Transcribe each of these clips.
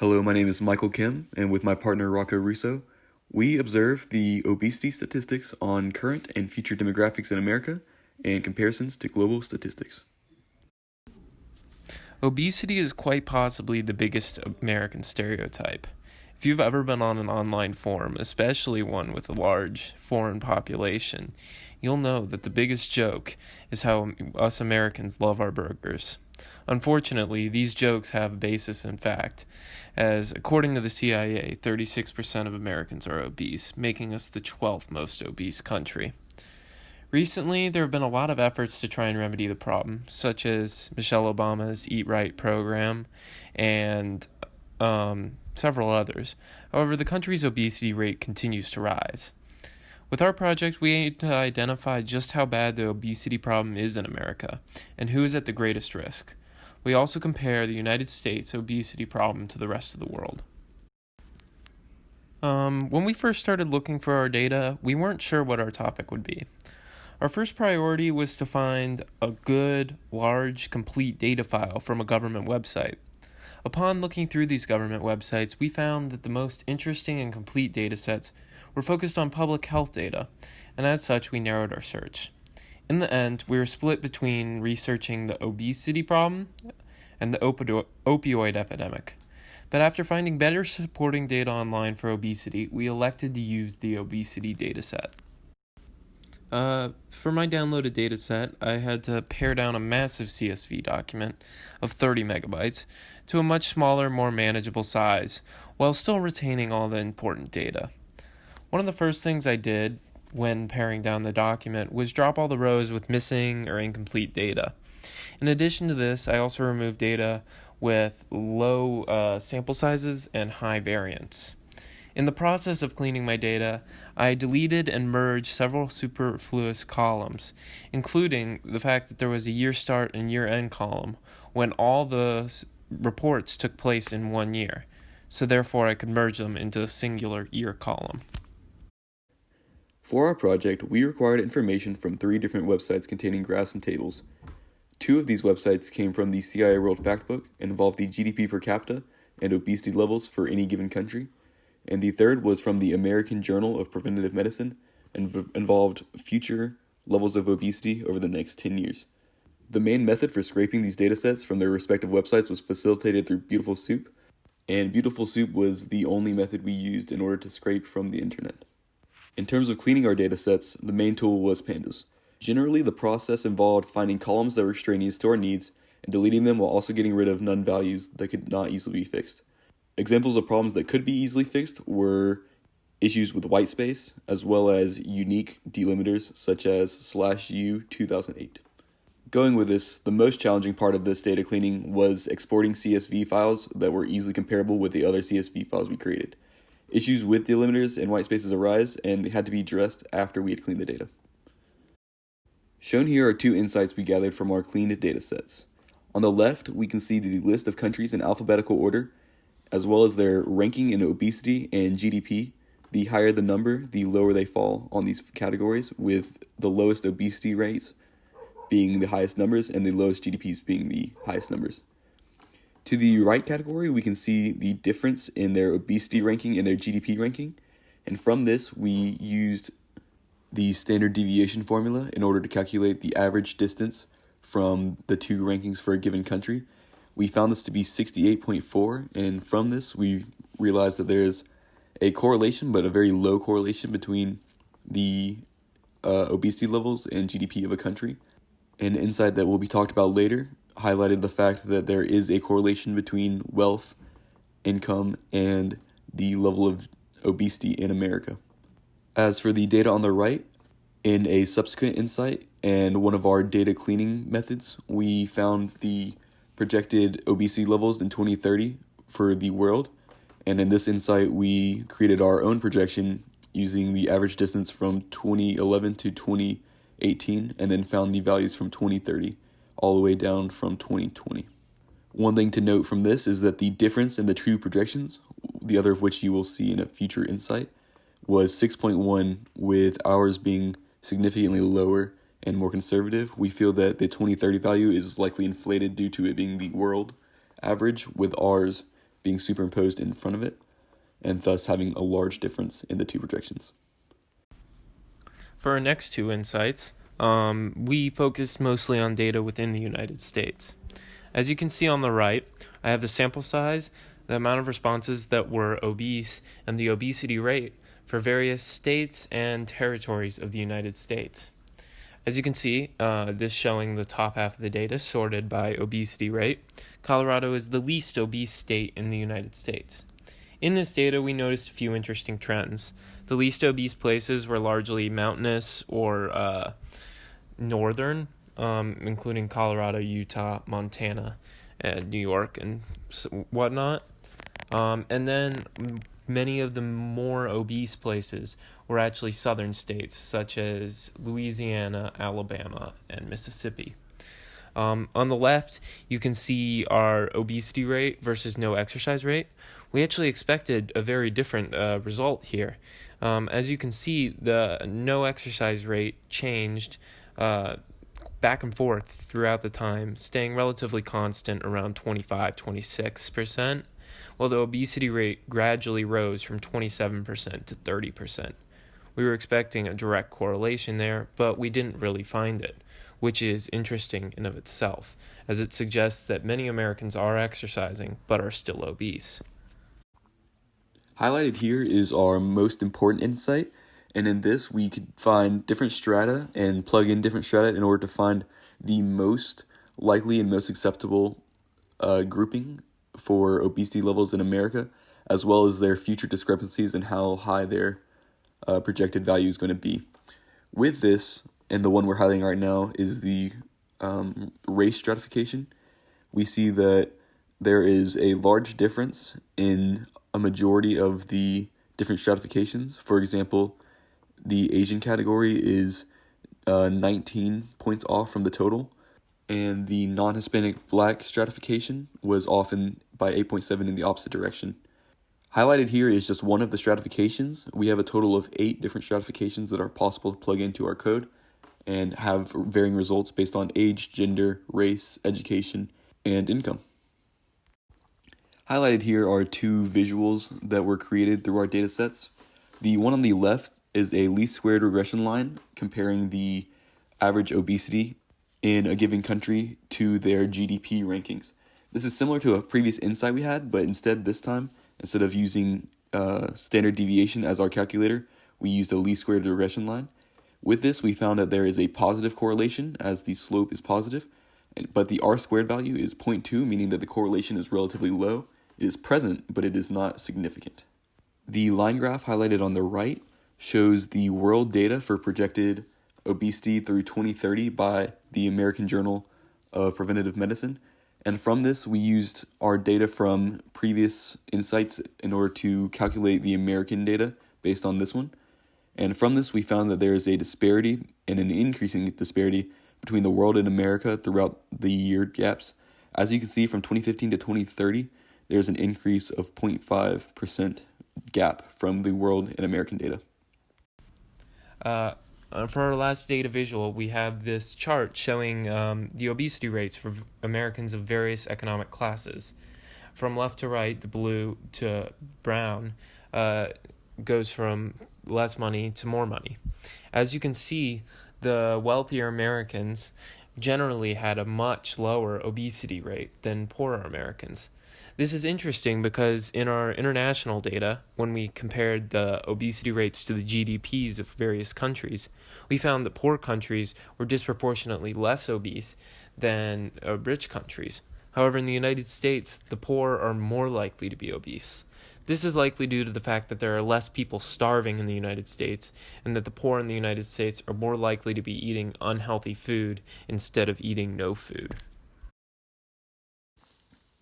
Hello, my name is Michael Kim, and with my partner Rocco Russo, we observe the obesity statistics on current and future demographics in America and comparisons to global statistics. Obesity is quite possibly the biggest American stereotype. If you've ever been on an online forum, especially one with a large foreign population, you'll know that the biggest joke is how us Americans love our burgers. Unfortunately, these jokes have a basis in fact, as according to the CIA, 36% of Americans are obese, making us the 12th most obese country. Recently, there have been a lot of efforts to try and remedy the problem, such as Michelle Obama's Eat Right program and several others. However, the country's obesity rate continues to rise. With our project, we aim to identify just how bad the obesity problem is in America and who is at the greatest risk. We also compare the United States obesity problem to the rest of the world. When we first started looking for our data, we weren't sure what our topic would be. Our first priority was to find a good, large, complete data file from a government website. Upon looking through these government websites, we found that the most interesting and complete datasets were focused on public health data, and as such, we narrowed our search. In the end, we were split between researching the obesity problem and the opioid epidemic. But after finding better supporting data online for obesity, we elected to use the obesity dataset. For my downloaded dataset, I had to pare down a massive CSV document of 30 megabytes to a much smaller, more manageable size, while still retaining all the important data. One of the first things I did when paring down the document was drop all the rows with missing or incomplete data. In addition to this, I also removed data with low sample sizes and high variance. In the process of cleaning my data, I deleted and merged several superfluous columns, including the fact that there was a year start and year end column when all the reports took place in 1 year, so therefore I could merge them into a singular year column. For our project, we required information from 3 different websites containing graphs and tables. 2 of these websites came from the CIA World Factbook and involved the GDP per capita and obesity levels for any given country, and the third was from the American Journal of Preventive Medicine and involved future levels of obesity over the next 10 years. The main method for scraping these datasets from their respective websites was facilitated through Beautiful Soup, and Beautiful Soup was the only method we used in order to scrape from the internet. In terms of cleaning our datasets, the main tool was Pandas. Generally, the process involved finding columns that were extraneous to our needs and deleting them while also getting rid of none values that could not easily be fixed. Examples of problems that could be easily fixed were issues with whitespace, as well as unique delimiters such as /U 2008. Going with this, the most challenging part of this data cleaning was exporting CSV files that were easily comparable with the other CSV files we created. Issues with delimiters and whitespaces arise, and they had to be addressed after we had cleaned the data. Shown here are 2 insights we gathered from our cleaned datasets. On the left, we can see the list of countries in alphabetical order, as well as their ranking in obesity and GDP. The higher the number, the lower they fall on these categories, with the lowest obesity rates being the highest numbers and the lowest GDPs being the highest numbers. To the right category, we can see the difference in their obesity ranking and their GDP ranking, and from this, we used the standard deviation formula in order to calculate the average distance from the 2 rankings for a given country. We found this to be 68.4, and from this, we realized that there's a correlation, but a very low correlation between the obesity levels and GDP of a country. An insight that will be talked about later highlighted the fact that there is a correlation between wealth, income, and the level of obesity in America. As for the data on the right, in a subsequent insight and one of our data cleaning methods, we found the projected obesity levels in 2030 for the world, and in this insight, we created our own projection using the average distance from 2011 to 2018, and then found the values from 2030 all the way down from 2020. One thing to note from this is that the difference in the true projections, the other of which you will see in a future insight, was 6.1, with ours being significantly lower and more conservative. We feel that the 2030 value is likely inflated due to it being the world average, with ours being superimposed in front of it, and thus having a large difference in the two projections. For our next two insights, we focused mostly on data within the United States. As you can see on the right, I have the sample size, the amount of responses that were obese, and the obesity rate for various states and territories of the United States. As you can see, this showing the top half of the data sorted by obesity rate. Colorado is the least obese state in the United States. In this data, we noticed a few interesting trends. The least obese places were largely mountainous or northern, including Colorado, Utah, Montana, and New York, and whatnot. And then many of the more obese places were actually southern states, such as Louisiana, Alabama, and Mississippi. On the left, you can see our obesity rate versus no exercise rate. We actually expected a very different result here. As you can see, the no exercise rate changed back and forth throughout the time, staying relatively constant around 25-26%, while the obesity rate gradually rose from 27% to 30%. We were expecting a direct correlation there, but we didn't really find it, which is interesting in of itself, as it suggests that many Americans are exercising but are still obese. Highlighted here is our most important insight, and in this we could find different strata and plug in different strata in order to find the most likely and most acceptable grouping for obesity levels in America, as well as their future discrepancies and how high their projected value is going to be. With this, and the one we're highlighting right now is the race stratification. We see that there is a large difference in a majority of the different stratifications. For example, the Asian category is 19 points off from the total, and the non-Hispanic Black stratification was often by 8.7 in the opposite direction. Highlighted here is just one of the stratifications. We have a total of 8 different stratifications that are possible to plug into our code and have varying results based on age, gender, race, education, and income. Highlighted here are 2 visuals that were created through our data sets. The one on the left is a least squared regression line comparing the average obesity in a given country to their GDP rankings. This is similar to a previous insight we had, but instead of using standard deviation as our calculator, we used a least squared regression line. With this, we found that there is a positive correlation as the slope is positive, but the R-squared value is 0.2, meaning that the correlation is relatively low. It is present, but it is not significant. The line graph highlighted on the right shows the world data for projected obesity through 2030 by the American Journal of Preventive Medicine. And from this, we used our data from previous insights in order to calculate the American data based on this one. And from this, we found that there is a disparity and an increasing disparity between the world and America throughout the year gaps. As you can see, from 2015 to 2030, there's an increase of 0.5% gap from the world and American data. For our last data visual, we have this chart showing the obesity rates for Americans of various economic classes. From left to right, the blue to brown goes from less money to more money. As you can see, the wealthier Americans generally had a much lower obesity rate than poorer Americans. This is interesting because in our international data, when we compared the obesity rates to the GDPs of various countries, we found that poor countries were disproportionately less obese than rich countries. However, in the United States, the poor are more likely to be obese. This is likely due to the fact that there are less people starving in the United States, and that the poor in the United States are more likely to be eating unhealthy food instead of eating no food.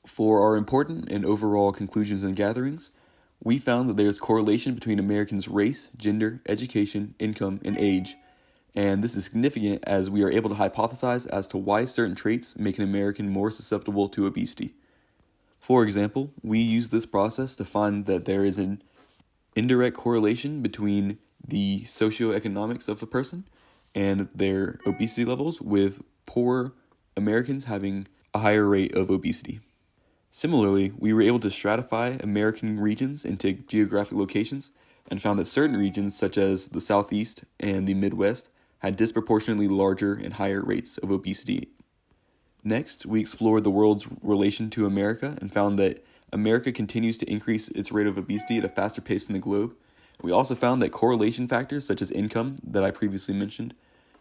For our important and overall conclusions and gatherings, we found that there is correlation between Americans' race, gender, education, income, and age, and this is significant as we are able to hypothesize as to why certain traits make an American more susceptible to obesity. For example, we use this process to find that there is an indirect correlation between the socioeconomics of a person and their obesity levels, with poor Americans having a higher rate of obesity. Similarly, we were able to stratify American regions into geographic locations and found that certain regions, such as the Southeast and the Midwest, had disproportionately larger and higher rates of obesity. Next, we explored the world's relation to America and found that America continues to increase its rate of obesity at a faster pace than the globe. We also found that correlation factors such as income, that I previously mentioned,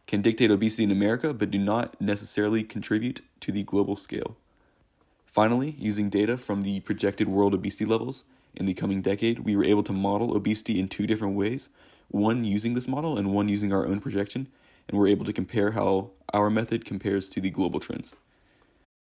can dictate obesity in America but do not necessarily contribute to the global scale. Finally, using data from the projected world obesity levels in the coming decade, we were able to model obesity in two different ways, one using this model and one using our own projection, and we're able to compare how our method compares to the global trends.